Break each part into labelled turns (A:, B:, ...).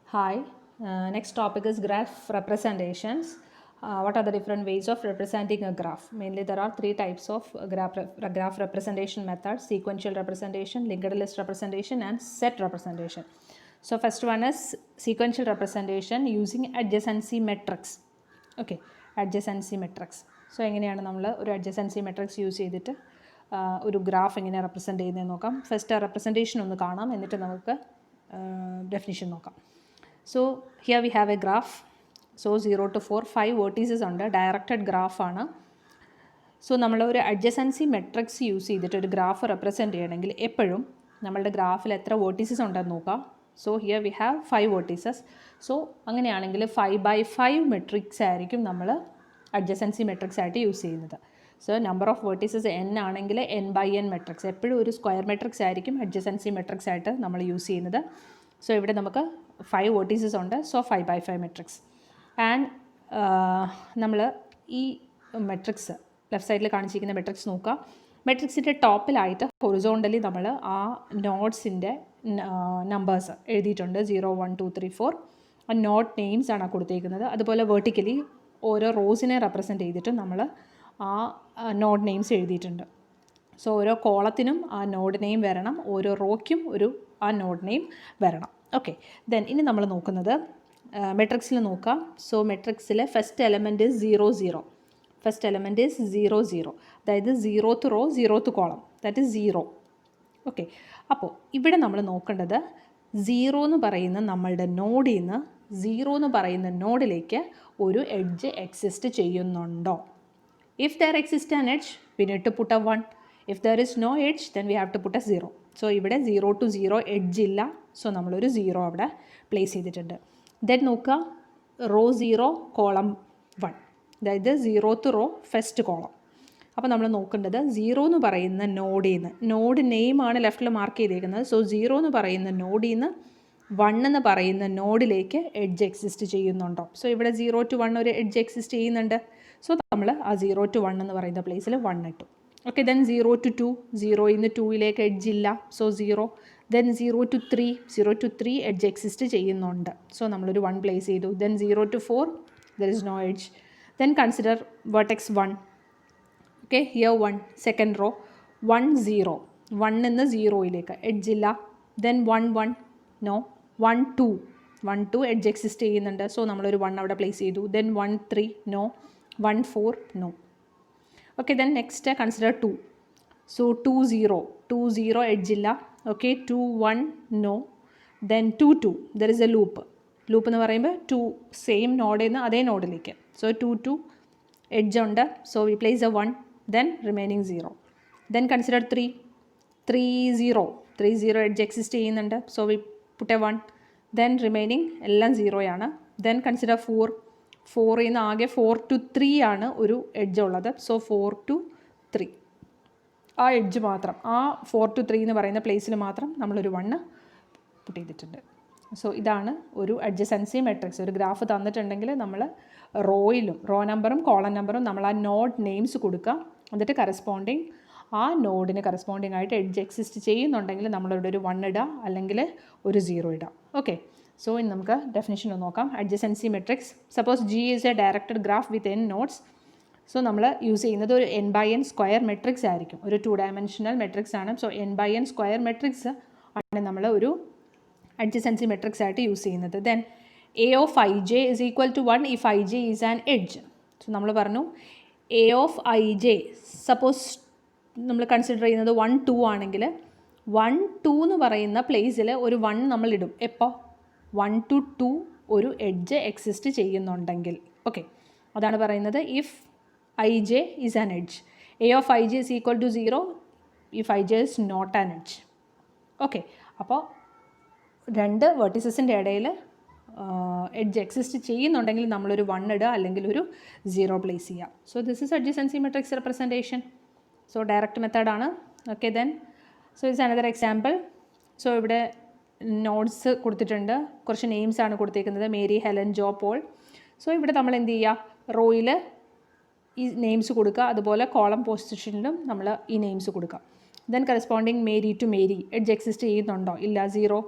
A: Hi, next topic is graph representations. What are the different ways of representing a graph? Mainly there are three types of graph representation methods: sequential representation, linked list representation and set representation. So first one is sequential representation using adjacency metrics. Okay, adjacency metrics. So എങ്ങനെയാണ് നമ്മൾ ഒരു adjacency metrics use ചെയ്തിട്ട് ഒരു graph എങ്ങനെ represent ചെയ്യുന്നതെന്ന് നോക്കാം. First representation ഒന്ന് കാണാം, എന്നിട്ട് നമുക്ക് ഡെഫിനിഷൻ നോക്കാം. So here we have a graph. So 0 to 4, 5 vertices ഉണ്ട്, ഡയറക്റ്റഡ് ഗ്രാഫാണ്. സോ നമ്മൾ ഒരു അഡ്ജസൻസി മെട്രിക്സ് യൂസ് ചെയ്തിട്ട് ഒരു ഗ്രാഫ് റെപ്രസെൻറ്റ് ചെയ്യണമെങ്കിൽ എപ്പോഴും നമ്മളുടെ ഗ്രാഫിൽ എത്ര വേർട്ടീസസ് ഉണ്ടെന്ന് നോക്കാം. So here we have 5 vertices. So അങ്ങനെയാണെങ്കിൽ 5/5 മെട്രിക്സ് ആയിരിക്കും നമ്മൾ അഡ്ജസൻസി മെട്രിക്സ് ആയിട്ട് യൂസ് ചെയ്യുന്നത്. So number of vertices n ആണെങ്കിൽ n/n മെട്രിക്സ്, എപ്പോഴും ഒരു സ്ക്വയർ മെട്രിക്സ് ആയിരിക്കും അഡ്ജസൻസി മെട്രിക്സ് ആയിട്ട് നമ്മൾ യൂസ് ചെയ്യുന്നത്. സോ ഇവിടെ നമുക്ക് 5 വേർട്ടീസസ് ഉണ്ട്. So 5/5 matrix. ആൻഡ് നമ്മൾ ഈ മെട്രിക്സ് ലെഫ്റ്റ് സൈഡിൽ കാണിച്ചിരിക്കുന്ന മെട്രിക്സ് നോക്കുക. മെട്രിക്സിൻ്റെ ടോപ്പിലായിട്ട് ഹൊറിസോണ്ടലി നമ്മൾ ആ നോട്ട്സിൻ്റെ നമ്പേഴ്സ് എഴുതിയിട്ടുണ്ട്. 0, 1, 2, 3, 4 ആ നോട്ട് നെയിംസ് ആണ് കൊടുത്തേക്കുന്നത്. അതുപോലെ വെർട്ടിക്കലി ഓരോ റോസിനെ റെപ്രസെൻറ്റ് ചെയ്തിട്ട് നമ്മൾ ആ നോഡ് നെയിംസ് എഴുതിയിട്ടുണ്ട്. സോ ഓരോ കോളത്തിനും ആ നോഡ് നെയിം വരണം, ഓരോ റോയ്ക്കും ആ നോഡ് നെയിം വരണം. ഓക്കെ, ദെൻ ഇനി നമ്മൾ നോക്കുന്നത് മെട്രിക്സിൽ നോക്കാം. സോ മെട്രിക്സിലെ first element is 0, 0. First element is 0, 0, അതായത് 0th row 0th column, that is 0. Okay, അപ്പോൾ ഇവിടെ നമ്മൾ നോക്കേണ്ടത് 0 എന്ന് പറയുന്ന നമ്മളുടെ നോഡിൽ നിന്ന് 0 എന്ന് പറയുന്ന നോഡിലേക്ക് ഒരു എഡ്ജ് എക്സിസ്റ്റ് ചെയ്യുന്നുണ്ടോ. If there exist an edge we need to put a 1. If there is no edge then we have to put a 0. So ഇവിടെ 0 to 0 എഡ്ജ് ഇല്ല. സോ നമ്മളൊരു 0 അവിടെ പ്ലേസ് ചെയ്തിട്ടുണ്ട്. ദെൻ നോക്കുക, റോ 0 കോളം 1, അതായത് 0th raw first column. അപ്പോൾ നമ്മൾ നോക്കേണ്ടത് 0 എന്ന് പറയുന്ന നോഡിൽ നിന്ന്, നോഡ് നെയിമാണ് ലെഫ്റ്റിൽ മാർക്ക് ചെയ്തേക്കുന്നത്. സോ 0 എന്ന് പറയുന്ന നോഡിൽ നിന്ന് 1 എന്ന് പറയുന്ന നോഡിലേക്ക് എഡ്ജ് എക്സിസ്റ്റ് ചെയ്യുന്നുണ്ടോ. സോ ഇവിടെ 0 to 1 ഒരു എഡ്ജ് എക്സിസ്റ്റ് ചെയ്യുന്നുണ്ട്. സോ നമ്മൾ ആ 0 to 1 എന്ന് പറയുന്ന പ്ലേസിൽ 1 ഇട്ടു. ഓക്കെ, ദെൻ 0 to 2, 0 നിന്ന് 2ലേക്ക് എഡ്ജ് ഇല്ല. So 0. Then 0 to 3, 0 to 3 edge exist ചെയ്യുന്നുണ്ട്. സോ നമ്മളൊരു 1 പ്ലേസ് ചെയ്തു. Then 0 to 4 there is no edge. Then consider vertex 1. Okay, here 1 second row 1, 0, 1 നിന്ന് 0യിലേക്ക് എഡ്ജ് ഇല്ല. Then 1, 1 no. 1, 2, 1, 2 എഡ്ജ് എക്സിസ്റ്റ് ചെയ്യുന്നുണ്ട്. സോ നമ്മളൊരു 1 അവിടെ പ്ലേസ് ചെയ്തു. Then 1, 3 no. 1, 4 no. Okay, then next consider 2. So 2, 0, 2, 0 edge ഇല്ല. Okay, 2, 1 no. Then 2, 2 there is a loop. Loop എന്ന് പറയുമ്പോൾ 2 സെയിം നോഡിൽ നിന്ന് അതേ നോഡിലേക്ക്. സോ 2, 2 എഡ്ജ് ഉണ്ട്. So we place a 1. Then remaining 0. Then consider 3, 3, 0, 3, 0 edge exist ചെയ്യുന്നുണ്ട്. So we put a 1. Then remaining എല്ലാം 0യാണ്. ദെൻ കൺസിഡർ 4, 4ൽ നിന്ന് ആകെ 4 to 3 ആണ് ഒരു എഡ്ജ് ഉള്ളത്. സോ 4 to 3 ആ എഡ്ജ് മാത്രം, ആ 4 to 3 എന്ന് പറയുന്ന പ്ലേസിൽ മാത്രം നമ്മളൊരു 1 പുട്ട് ചെയ്തിട്ടുണ്ട്. സോ ഇതാണ് ഒരു അഡ്ജസൻസി മെട്രിക്സ്. ഒരു ഗ്രാഫ് തന്നിട്ടുണ്ടെങ്കിൽ നമ്മൾ റോയിലും റോ നമ്പറും കോളം നമ്പറും നമ്മൾ ആ നോഡ് നെയിംസ് കൊടുക്കുക. എന്നിട്ട് കറസ്പോണ്ടിങ് ആ നോഡിന് കറസ്പോണ്ടിങ് ആയിട്ട് എഡ്ജ് എക്സിസ്റ്റ് ചെയ്യുന്നുണ്ടെങ്കിൽ നമ്മളിവിടെ ഒരു 1 ഇടുക, അല്ലെങ്കിൽ ഒരു 0 ഇടുക. ഓക്കെ, സോ ഇനി നമുക്ക് ഡെഫിനിഷൻ ഒന്ന് നോക്കാം. Adjacency matrix. Suppose G is A directed graph with n nodes. So നമ്മൾ യൂസ് ചെയ്യുന്നത് ഒരു n/n സ്ക്വയർ മെട്രിക്സ് ആയിരിക്കും. ഒരു 2 ഡയമെൻഷണൽ മെട്രിക്സ് ആണ്. സോ n/n സ്ക്വയർ മെട്രിക്സ് ആണ് നമ്മൾ ഒരു അഡ്ജസൻസി മെട്രിക്സ് ആയിട്ട് യൂസ് ചെയ്യുന്നത്. Then a of ij is equal to 1 if ij is an edge. So നമ്മൾ പറഞ്ഞു a of ij സപ്പോസ് നമ്മൾ കൺസിഡർ ചെയ്യുന്നത് 1, 2 ആണെങ്കിൽ 1, 2 എന്ന് പറയുന്ന പ്ലേസിൽ ഒരു 1 നമ്മൾ ഇടും. എപ്പോൾ 1 to 2 ഒരു എഡ്ജ് എക്സിസ്റ്റ് ചെയ്യുന്നുണ്ടെങ്കിൽ. ഓക്കെ, അതാണ് പറയുന്നത് if ij is an edge. a of ij is equal to 0 if ij is not an edge. Okay, അപ്പോൾ രണ്ട് വെർട്ടിസസിൻ്റെ ഇടയിൽ എഡ്ജ് എക്സിസ്റ്റ് ചെയ്യുന്നുണ്ടെങ്കിൽ നമ്മളൊരു 1 ഇടുക, അല്ലെങ്കിൽ ഒരു 0 പ്ലേസ് ചെയ്യുക. So this is adjacency matrix representation. So direct മെത്തേഡാണ്. Okay, then so it's another example. So ഇവിടെ നോട്ട്സ് കൊടുത്തിട്ടുണ്ട്, കുറച്ച് നെയിംസ് ആണ് കൊടുത്തേക്കുന്നത്. Mary, Helen, Joe, Paul. So ഇവിടെ നമ്മൾ എന്ത് ചെയ്യുക, റോയിൽ ഈ നെയിംസ് കൊടുക്കുക, അതുപോലെ കോളം പൊസിഷനിലും നമ്മൾ ഈ നെയിംസ് കൊടുക്കുക. Then corresponding Mary to Mary edge exist ചെയ്യുന്നുണ്ടോ, ഇല്ല, 0.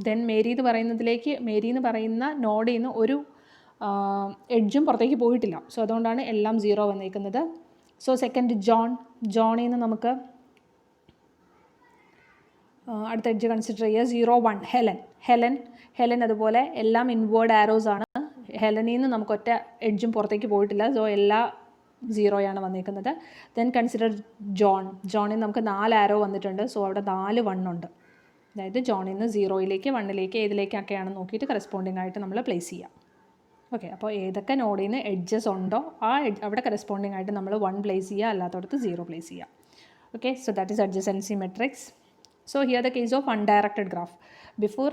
A: ദെൻ മേരി എന്ന് പറയുന്ന നോഡിൽ നിന്ന് ഒരു എഡ്ജും പുറത്തേക്ക് പോയിട്ടില്ല. സോ അതുകൊണ്ടാണ് എല്ലാം 0 വന്നേക്കുന്നത്. സോ സെക്കൻഡ് ജോണിൽ നിന്ന് നമുക്ക് അടുത്ത എഡ്ജ് കൺസിഡർ ചെയ്യുക. 0 1 ഹെലൻ അതുപോലെ എല്ലാം ഇൻവേർഡ് ആരോസ് ആണ്. ഹെലനിൽ നിന്ന് നമുക്ക് ഒറ്റ എഡ്ജും പുറത്തേക്ക് പോയിട്ടില്ല. സോ എല്ലാ 0 വന്നേക്കുന്നത്. ദെൻ കൺസിഡർ ജോണിൽ നമുക്ക് 4 ആരോ വന്നിട്ടുണ്ട്. സോ അവിടെ 4 1 ഉണ്ട്. അതായത് ജോണിൽ നിന്ന് 0യിലേക്ക് 1ലേക്ക് ഏതിലേക്കൊക്കെയാണെന്ന് നോക്കിയിട്ട് കറസ്പോണ്ടിങ് ആയിട്ട് നമ്മൾ പ്ലേസ് ചെയ്യാം. ഓക്കെ, അപ്പോൾ ഏതൊക്കെ നോഡിൽ നിന്ന് എഡ്ജസ് ഉണ്ടോ അവിടെ കറസ്പോണ്ടിങ് ആയിട്ട് നമ്മൾ 1 പ്ലേസ് ചെയ്യുക, അല്ലാത്തടത്ത് 0 പ്ലേസ് ചെയ്യുക. Okay, so that is adjacency matrix. So here the case of undirected graph. Before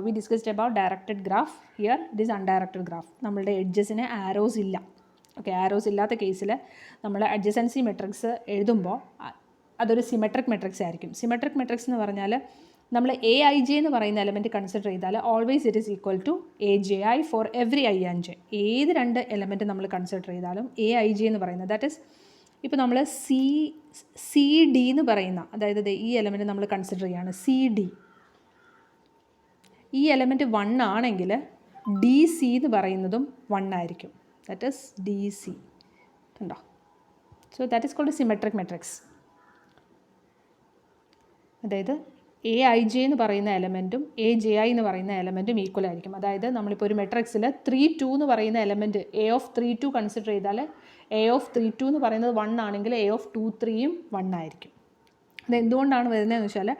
A: we discussed about directed graph, here it is undirected graph. നമ്മളുടെ എഡ്ജസിന് ആരോസ് ഇല്ല. ഓക്കെ, ആരോസ് ഇല്ലാത്ത കേസിൽ നമ്മൾ അഡ്ജസൻസി മെട്രിക്സ് എഴുതുമ്പോൾ അതൊരു സിമെട്രിക് മെട്രിക്സ് ആയിരിക്കും. Symmetric matrix എന്ന് പറഞ്ഞാൽ നമ്മൾ AIJ എന്ന് പറയുന്ന എലമെൻറ്റ് കൺസിഡർ ചെയ്താൽ always it is equal to AJI for every I and J. ഏത് 2 എലമെൻറ്റ് നമ്മൾ കൺസിഡർ ചെയ്താലും AIJ എന്ന് പറയുന്നത്, ദാറ്റ് ഈസ് ഇപ്പോൾ നമ്മൾ CD എന്ന് പറയുന്ന, അതായത് ഈ എലമെൻറ്റ് നമ്മൾ കൺസിഡർ ചെയ്യുകയാണ് CD. ഈ എലമെൻറ്റ് 1 ആണെങ്കിൽ DC എന്ന് പറയുന്നതും 1 ആയിരിക്കും. That is DC. കണ്ടോ? So that is called symmetric matrix. അതായത് AIJ എന്ന് പറയുന്ന എലമെൻറ്റും AJI എന്ന് പറയുന്ന എലമെൻറ്റും ഈക്വൽ ആയിരിക്കും. അതായത് നമ്മളിപ്പോൾ ഒരു മെട്രിക്സിൽ 3 2 എന്ന് പറയുന്ന എലമെൻറ്റ് A of 3 2 കൺസിഡർ ചെയ്താൽ A of 3 2 എന്ന് പറയുന്നത് 1 ആണെങ്കിൽ A of 2 3യും 1 ആയിരിക്കും. അത് എന്തുകൊണ്ടാണ് വരുന്നതെന്ന് വെച്ചാൽ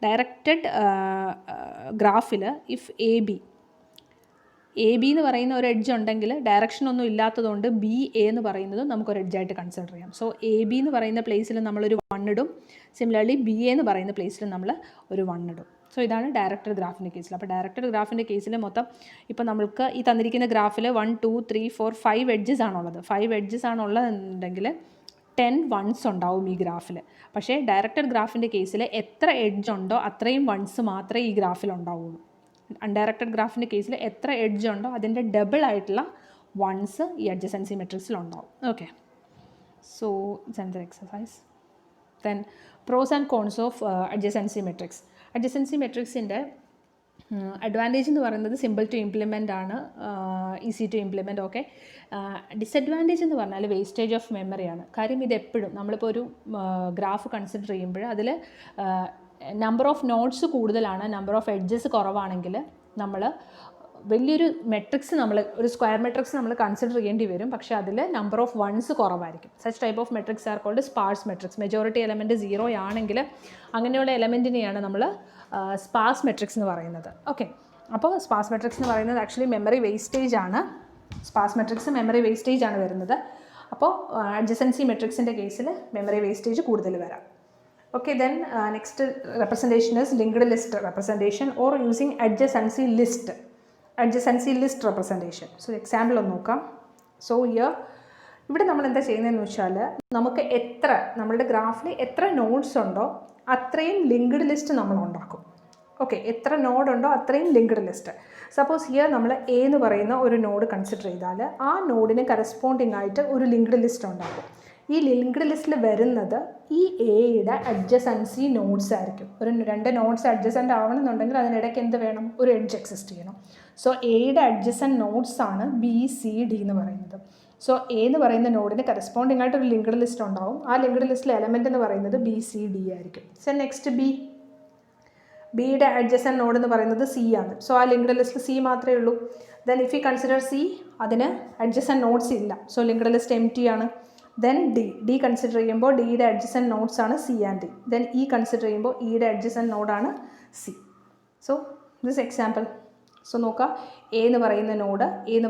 A: ഡയറക്റ്റഡ് ഗ്രാഫിൽ ഇഫ് AB എന്ന് പറയുന്ന ഒരു എഡ്ജ് ഉണ്ടെങ്കിൽ ഡയറക്ഷൻ ഒന്നും ഇല്ലാത്തതുകൊണ്ട് BA എന്ന് പറയുന്നത് നമുക്കൊരു എഡ്ജായിട്ട് കൺസിഡർ ചെയ്യാം. സോ AB എന്ന് പറയുന്ന പ്ലേസിൽ നമ്മളൊരു 1 ഇടും. സിമിലർലി BA എന്ന് പറയുന്ന പ്ലേസിൽ നമ്മൾ ഒരു 1 ഇടും. സോ ഇതാണ് ഡയറക്റ്റഡ് ഗ്രാഫിൻ്റെ കേസിൽ. അപ്പോൾ ഡയറക്റ്റഡ് ഗ്രാഫിൻ്റെ കേസിൽ മൊത്തം ഇപ്പോൾ നമ്മൾക്ക് ഈ തന്നിരിക്കുന്ന ഗ്രാഫിൽ 1 2 3 4 5 എഡ്ജസ് ആണുള്ളത്. 5 എഡ്ജസ് ആണുള്ളതെന്നുണ്ടെങ്കിൽ 10 വൺസ് ഉണ്ടാവും ഈ ഗ്രാഫിൽ. പക്ഷേ ഡയറക്റ്റഡ് ഗ്രാഫിൻ്റെ കേസിൽ എത്ര എഡ്ജ് ഉണ്ടോ അത്രയും വൺസ് മാത്രമേ ഈ ഗ്രാഫിൽ ഉണ്ടാവുള്ളൂ. അൺഡയറക്റ്റഡ് ഗ്രാഫിൻ്റെ കേസിൽ എത്ര എഡ്ജ് ഉണ്ടോ അതിൻ്റെ ഡബിൾ ആയിട്ടുള്ള വൺസ് ഈ അഡ്ജസൻസി മെട്രിക്സിൽ ഉണ്ടാവും. Okay, so it's another exercise. Then pros and cons of adjacency matrix. Adjacency മെട്രിക്സിൻ്റെ അഡ്വാൻറ്റേജ് എന്ന് പറയുന്നത് സിമ്പിൾ ടു ഇംപ്ലിമെൻ്റ് ആണ്, easy to implement. Okay, disadvantage എന്ന് പറഞ്ഞാൽ വേസ്റ്റേജ് ഓഫ് മെമ്മറിയാണ്. കാര്യം ഇതെപ്പോഴും നമ്മളിപ്പോൾ ഒരു ഗ്രാഫ് കൺസിഡർ ചെയ്യുമ്പോൾ അതിൽ നമ്പർ ഓഫ് നോഡ്സ് കൂടുതലാണ്, നമ്പർ ഓഫ് എഡ്ജസ് കുറവാണെങ്കിൽ നമ്മൾ വലിയൊരു മെട്രിക്സ് ഒരു സ്ക്വയർ മെട്രിക്സ് നമ്മൾ കൺസിഡർ ചെയ്യേണ്ടി വരും. പക്ഷേ അതിൽ നമ്പർ ഓഫ് വൺസ് കുറവായിരിക്കും. Such type of matrix are called sparse matrix. Majority element 0 ആണെങ്കിൽ അങ്ങനെയുള്ള എലമെൻറ്റിനെയാണ് നമ്മൾ സ്പാർസ് മെട്രിക്സ് എന്ന് പറയുന്നത്. ഓക്കെ, അപ്പോൾ സ്പാർസ് മെട്രിക്സ് എന്ന് പറയുന്നത് ആക്ച്വലി മെമ്മറി വേസ്റ്റേജ് ആണ്. സ്പാർസ് മെട്രിക്സ് മെമ്മറി വേസ്റ്റേജ് ആണ് വരുന്നത്. അപ്പോൾ അഡ്ജസൻസി മെട്രിക്സിൻ്റെ കേസിൽ മെമ്മറി വേസ്റ്റേജ് കൂടുതൽ വരാം. Okay, then next representation is linked list representation or using adjacency list representation. So example ഒന്ന് നോക്കാം. So here ഇവിടെ നമ്മൾ എന്താ ചെയ്യുന്നതെന്ന് വെച്ചാൽ നമുക്ക് നമ്മളുടെ ഗ്രാഫിൽ എത്ര നോഡ്സ് ഉണ്ടോ അത്രയും ലിങ്ക്ഡ് ലിസ്റ്റ് നമ്മൾ ഉണ്ടാക്കും. ഓക്കെ, എത്ര നോഡ് ഉണ്ടോ അത്രയും ലിങ്ക്ഡ് ലിസ്റ്റ്. സപ്പോസ് ഹിയർ നമ്മൾ A എന്ന് പറയുന്ന ഒരു നോഡ് കൺസിഡർ ചെയ്താൽ ആ നോഡിന് കറസ്പോണ്ടിങ് ആയിട്ട് ഒരു ലിങ്ക്ഡ് ലിസ്റ്റ് ഉണ്ടാക്കും. ഈ ലിങ്ക്ഡ് ലിസ്റ്റിൽ വരുന്നത് ഈ എയുടെ അഡ്ജസൻസി നോഡ്സ് ആയിരിക്കും. ഒരു 2 നോഡ്സ് അഡ്ജസൻ്റ് ആവണമെന്നുണ്ടെങ്കിൽ അതിനിടയ്ക്ക് എന്ത് വേണം? ഒരു എഡ്ജ് എക്സിസ്റ്റ് ചെയ്യണം. സോ എയുടെ അഡ്ജസൻറ്റ് നോഡ്സ് ആണ് BCD എന്ന് പറയുന്നത്. സോ A എന്ന് പറയുന്ന നോഡിന് കറസ്പോണ്ടിങ് ആയിട്ട് ഒരു ലിങ്ക്ഡ് ലിസ്റ്റ് ഉണ്ടാവും. ആ ലിങ്ക്ഡ് ലിസ്റ്റിലെ എലമെൻ്റ് എന്ന് പറയുന്നത് BCD ആയിരിക്കും. സോ നെക്സ്റ്റ് ബിയുടെ അഡ്ജസൻറ്റ് നോഡ് എന്ന് പറയുന്നത് C ആണ്. സോ ആ ലിങ്ക്ഡ് ലിസ്റ്റിൽ C മാത്രമേ ഉള്ളൂ. Then if you consider C, അതിന് അഡ്ജസൻറ്റ് നോഡ്സ് ഇല്ല. സോ ലിങ്ക്ഡ് ലിസ്റ്റ് എംപ്റ്റി ആണ്. ദെൻ ഡി കൺസിഡർ ചെയ്യുമ്പോൾ ഡിയുടെ അഡ്ജസൻറ്റ് നോഡ്സ് ആണ് C and D. Then E consider ചെയ്യുമ്പോൾ ഇയുടെ അഡ്ജസൻറ്റ് നോഡാണ് C. So this example. So നോക്കുക, A എന്ന്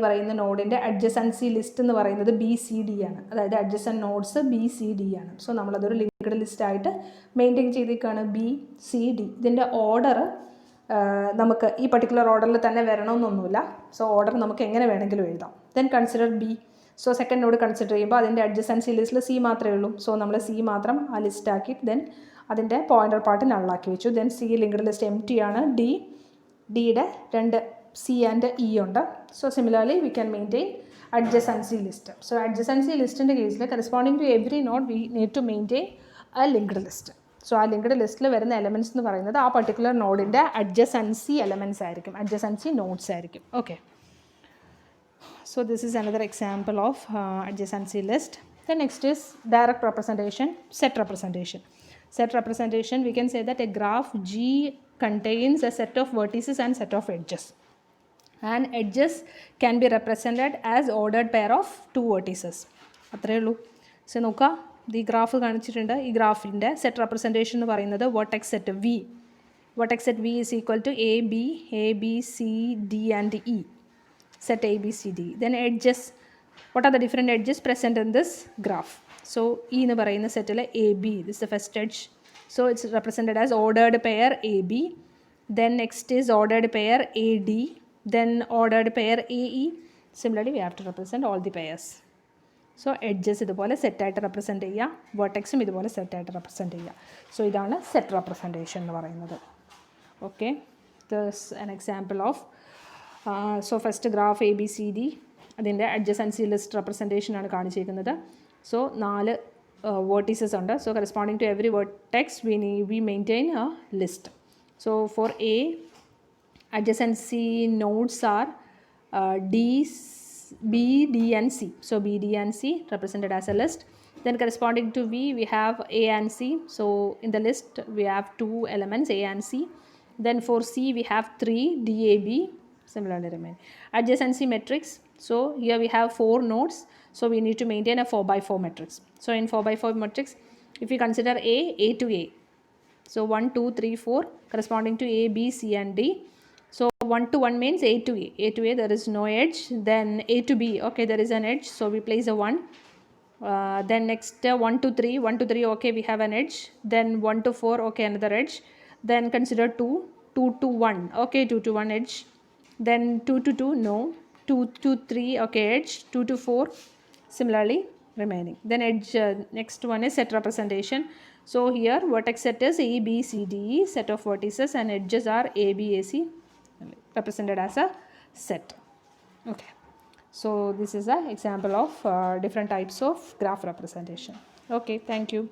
A: പറയുന്ന നോഡിൻ്റെ അഡ്ജസൻസി ലിസ്റ്റ് എന്ന് പറയുന്നത് BCD ആണ്. അതായത് അഡ്ജസൻറ്റ് നോഡ്സ് BCD ആണ്. സോ നമ്മളതൊരു ലിങ്ക്ഡ് ലിസ്റ്റായിട്ട് മെയിൻറ്റെയിൻ ചെയ്തേക്കാണ് BCD. ഇതിൻ്റെ ഓർഡർ നമുക്ക് ഈ പർട്ടിക്കുലർ ഓർഡറിൽ തന്നെ വരണമെന്നൊന്നുമില്ല. സോ ഓർഡർ നമുക്ക് എങ്ങനെ വേണമെങ്കിലും എഴുതാം. Then consider B. So second node consider ചെയ്യുമ്പോൾ അതിൻ്റെ അഡ്ജസൻസി ലിസ്റ്റിൽ C മാത്രമേ ഉള്ളൂ. സോ നമ്മൾ C മാത്രം ആ ലിസ്റ്റ് ആക്കി ദെൻ അതിൻ്റെ പോയിൻ്റർ പാർട്ട് നള്ളാക്കി വെച്ചു. Then C linked list empty ആണ്. ഡിയുടെ 2 C ആൻഡ് E ഉണ്ട്. So similarly we can maintain adjacency list. So adjacency ലിസ്റ്റിൻ്റെ കേസിൽ corresponding to every node we need to maintain a linked list. So ആ linked ലിസ്റ്റിൽ വരുന്ന എലമെൻറ്റ്സ് എന്ന് പറയുന്നത് ആ പർട്ടിക്കുലർ നോഡിൻ്റെ അഡ്ജസൻസി എലമെൻറ്റ്സ് ആയിരിക്കും, അഡ്ജസൻസി നോഡ്സ് ആയിരിക്കും. Okay, so this is another example of adjacency list. The next is direct representation, set representation. Set representation, we can say that a graph G contains a set of vertices and set of edges, and edges can be represented as ordered pair of two vertices. അത്രയേ ഉള്ളൂ. So നോക്കുക, ഈ graph കാണിച്ചിട്ടുണ്ട്. ഈ ഗ്രാഫിൻ്റെ set representation എന്ന് പറയുന്നത് vertex set V. Vertex set V is equal to A B C D and E. Set A, B, C, D. Then edges. What are the different edges present in this graph? So, E in the set A, B. This is the first edge. So, it's represented as ordered pair A, B. Then next is ordered pair A, D. Then ordered pair A, E. Similarly, we have to represent all the pairs. So, edges ഇതുപോലെ സെറ്റായിട്ട് represent ചെയ്യുക, വെർട്ടെക്സും ഇതുപോലെ സെറ്റായിട്ട് represent ചെയ്യുക. So ഇതാണ് set representation എന്ന് പറയുന്നത്. Okay, this an example of so first graph A B C D, അതിൻ്റെ അഡ്ജസൻസി ലിസ്റ്റ് റെപ്രസെൻറ്റേഷൻ ആണ് കാണിച്ചിരിക്കുന്നത്. സോ 4 വേർട്ടീസസ് ഉണ്ട്. So corresponding to every vertex V maintain a list. So for A, adjacency nodes are D, B, D and C. So B, D and C represented as a list. Then corresponding to V, we have A and C. So in the list, we have 2 elements, A and C. Then for C, we have 3, D, A, B. Similarly remain. Adjacency matrix. So here we have 4 nodes. So we need to maintain a 4x4 matrix. So in 4x4 matrix, if we consider A to A. So 1, 2, 3, 4 corresponding to A, B, C and D. So 1 to 1 means A to A. A to A, there is no edge. Then A to B, okay, there is an edge. So we place a 1. Then next 1 to 3. 1 to 3, okay, we have an edge. Then 1 to 4, okay, another edge. Then consider 2. 2 to 1, okay, 2 to 1 edge. Then 2 to 2, no. 2 to 3, okay, edge. 2 to 4, similarly remaining. Then edge, next one is set representation. So here vertex set is A, B, C, D, E, set of vertices, and edges are A, B, A, C, represented as a set. Okay, so this is an example of different types of graph representation. Okay, thank you.